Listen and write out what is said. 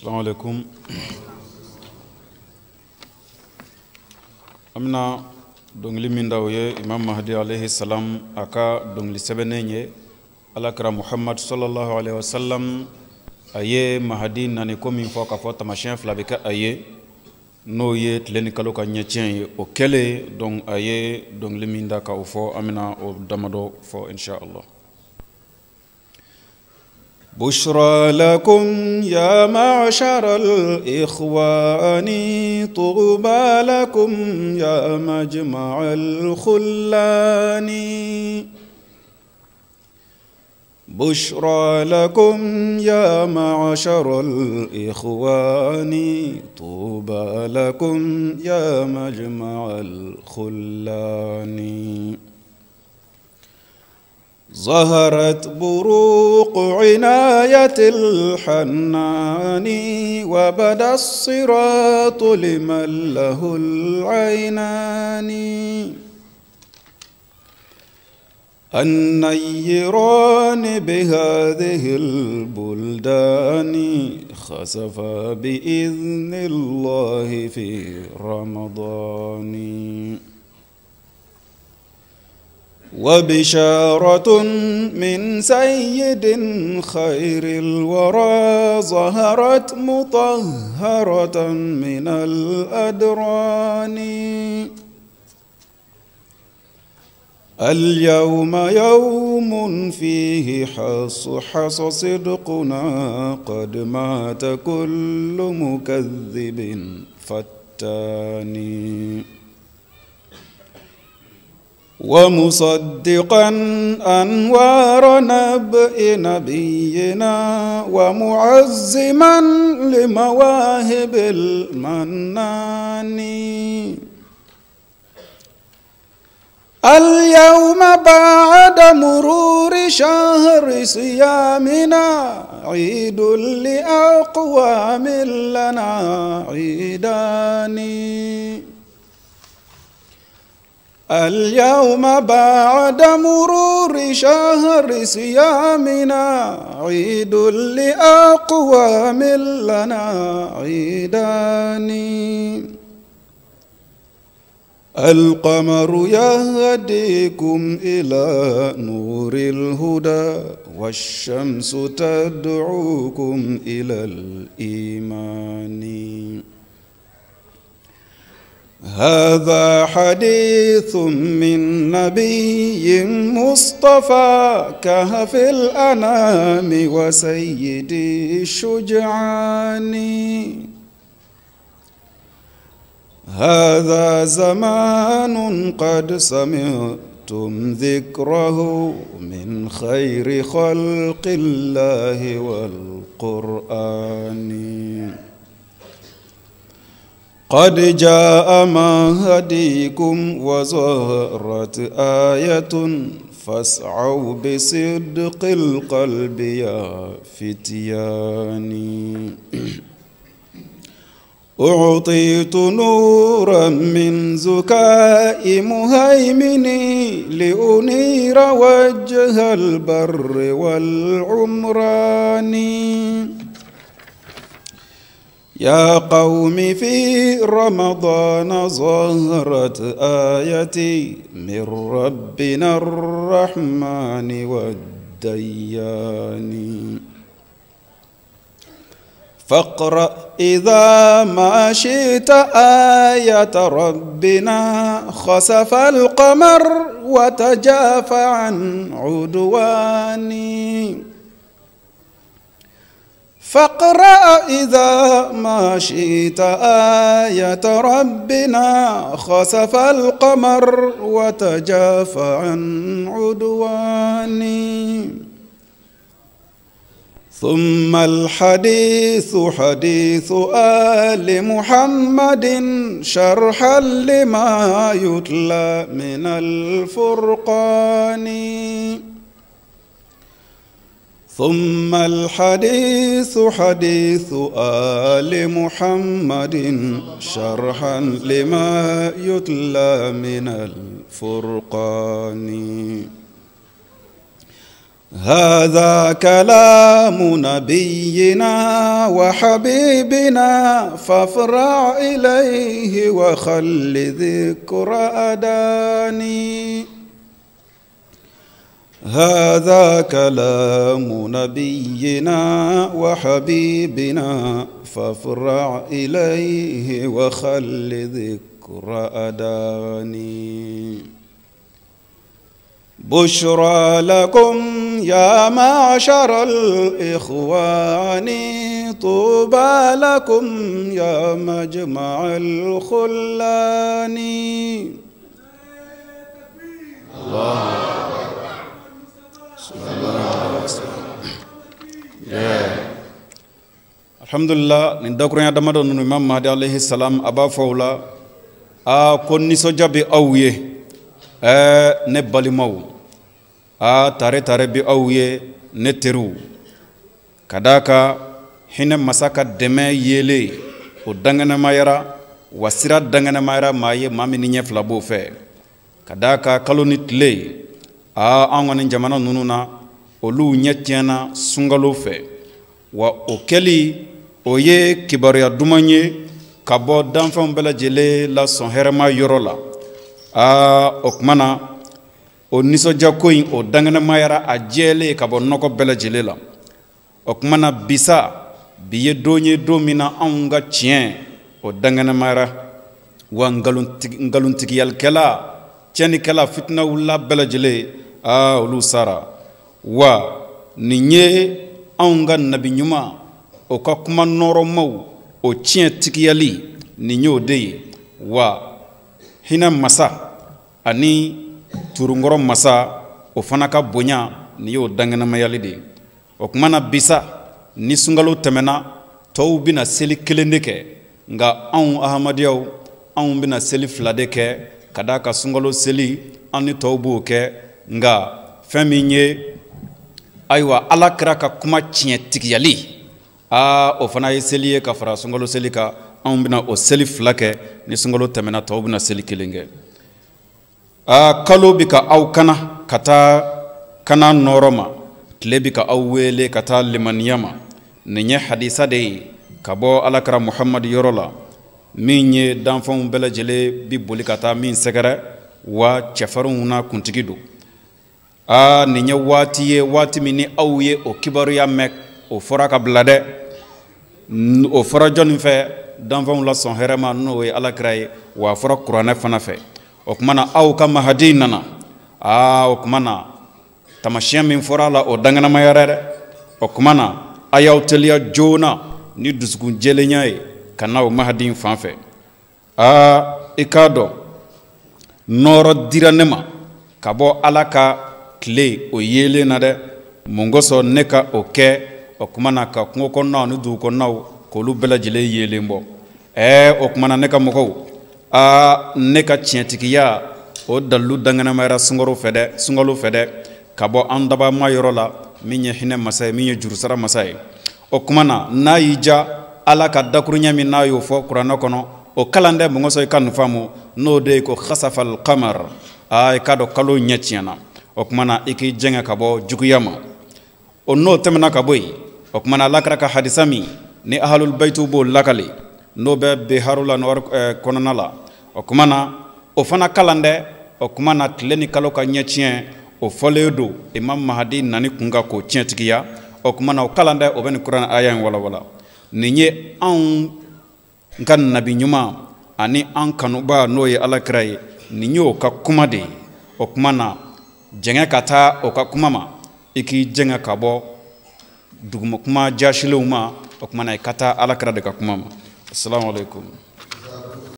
السلام عليكم. أمنا دونغلي من داوية إمام مهدي عليه السلام أكا دونغلي سبنيني على كرام محمد صلى الله عليه وسلم أيه مهدي نانيكم من فوق فوق تماشين فلابيكا أيه نويه تلني كلوكا نيتين وكله دون أيه دونغلي من داكا وفو أمنا ودمدو فو إن شاء الله. بشرى لكم يا معشر الإخوان طوبى لكم يا مجمع الخلان. بشرى لكم يا معشر الإخوان طوبى لكم يا مجمع الخلان. ظهرت بروق عناية الحنان وبدا الصراط لمن له العينان. النيران بهذه البلدان خسفا بإذن الله في رمضان. وبشارة من سيد خير الورى ظهرت مطهرة من الأدران. اليوم يوم فيه حص صدقنا قد مات كل مكذب فتان. ومصدقا أنوار نبأ نبينا ومعزما لمواهب المنان. اليوم بعد مرور شهر صيامنا عيد لأقوام لنا عيدان. اليوم بعد مرور شهر صيامنا عيد لأقوام لنا عيدان. القمر يهديكم إلى نور الهدى والشمس تدعوكم إلى الإيمان. هذا حديث من نبي مصطفى كهف الأنام وسيد الشجعان. هذا زمان قد سمعتم ذكره من خير خلق الله والقرآن. قد جاء مهديكم وظهرت آية فاسعوا بصدق القلب يا فتياني. أعطيت نورا من زكاء مهيمني لأنير وجه البر والعمران. يا قوم في رمضان ظهرت آيتي من ربنا الرحمن والديان. فاقرأ إذا ما شئت آية ربنا خسف القمر وتجافى عن عدواني. فاقرأ إذا ما شئت آية ربنا خسف القمر وتجافى عن عدواني. ثم الحديث حديث آل محمد شرحا لما يتلى من الفرقان. ثم الحديث حديث آل محمد شرحا لما يتلى من الفرقان. هذا كلام نبينا وحبيبنا فافرع إليه وخل ذكر أداني. هذا كلام نبينا وحبيبنا فافرع إليه وخل ذكر أداني. بشرى لكم يا معشر الإخوان طوبى لكم يا مجمع الخلان. Alhamdulillah, nin dakurunya damado nunu Imam Mahdi alayhi salam aba fawla a kon nisoja bi awye ne balimaw a tare bi awye ne teru kadaka hine masaka deme yele o dangana mayara wasira dangana mayara maye mami ni nyefla bo fe kadaka kalonit le a angoni jamana nunu na olu nyetiana sungalo fe wa okeli oye kibaruya dumanye kabo danfam bela jele la son herma yorola okmana o niso jakoyin o dangana mayara a jele kabo noko bela jele la okmana bisa biye donye domina anga chien o dangana mayara wa ngaluntiki yalkela cheni kala fitna wala bela jele olu sara wa ninye anga nabi nyuma o ka kuma noro maw o chien tikiyali ninyo de wa hina masa ani turungoro masa o fana ka bonya ni yo dangana mayali de o kuma na bisa ni sungalo temena taw bina seli kelendeke nga ahmadiyaw bina seli fladeke kadaka sungalo seli ani tawbu ke nga feminye aywa alakra ka kuma chien tikiyali o fana ye seli ka fara sungalo seli ka bina o seli flake ni sungalo temena taw bina seli kelenge kalo bika aw kana kata kana noroma tile bika aw wele kata limaniyama ninye hadisa de kabo alakra Muhammad yorola minye danfon bela jele bi boli kata min segere wa chefaruna kuntigidu ninye wati mini awye o kibaru ya mek o fora ka blade o fora jon fe danfon la son herema no e alakra wa fora qur'ana fana fe okmana aw kama hadinana okmana tamashiya min fora la o dangana mayarere okmana ayaw telia jona ni dusukun jelenyai kana o mahadin fanfe ikado noro diranema kabo alaka kle o yele na de mungoso neka oke okmana ka ngoko na ni du ko naw ko lu bela jele yele mbo okmana neka moko neka tientikiya o dalu dangana mayra sungalo fede kabo andaba mayorola minye hine masay minye jurusara masay okmana nayija alaka dakurunya min nayo fo qur'ano kono o kalande mo ngoso kan famu no de ko khasafal qamar kado kalo nyatiana okmana iki jenga kabo jukuyama o no temna kaboy okmana lakra ka hadisami ni ahlul baytu bo lakali no be harula no konanala okmana o fana kalande okmana tleni kalo ka nyatien o foledo Imam Mahdi nani kunga ko tientikiya okmana o kalande o ben Qur'an ayan wala ninye kan nabi nyuma ani kanuba noye alakrai ninyo ka kumade okmana jenga kata o ka kumama iki jenga kabo duguma kuma jashiluma okmana kata alakra de ka kumama. Assalamu alaikum.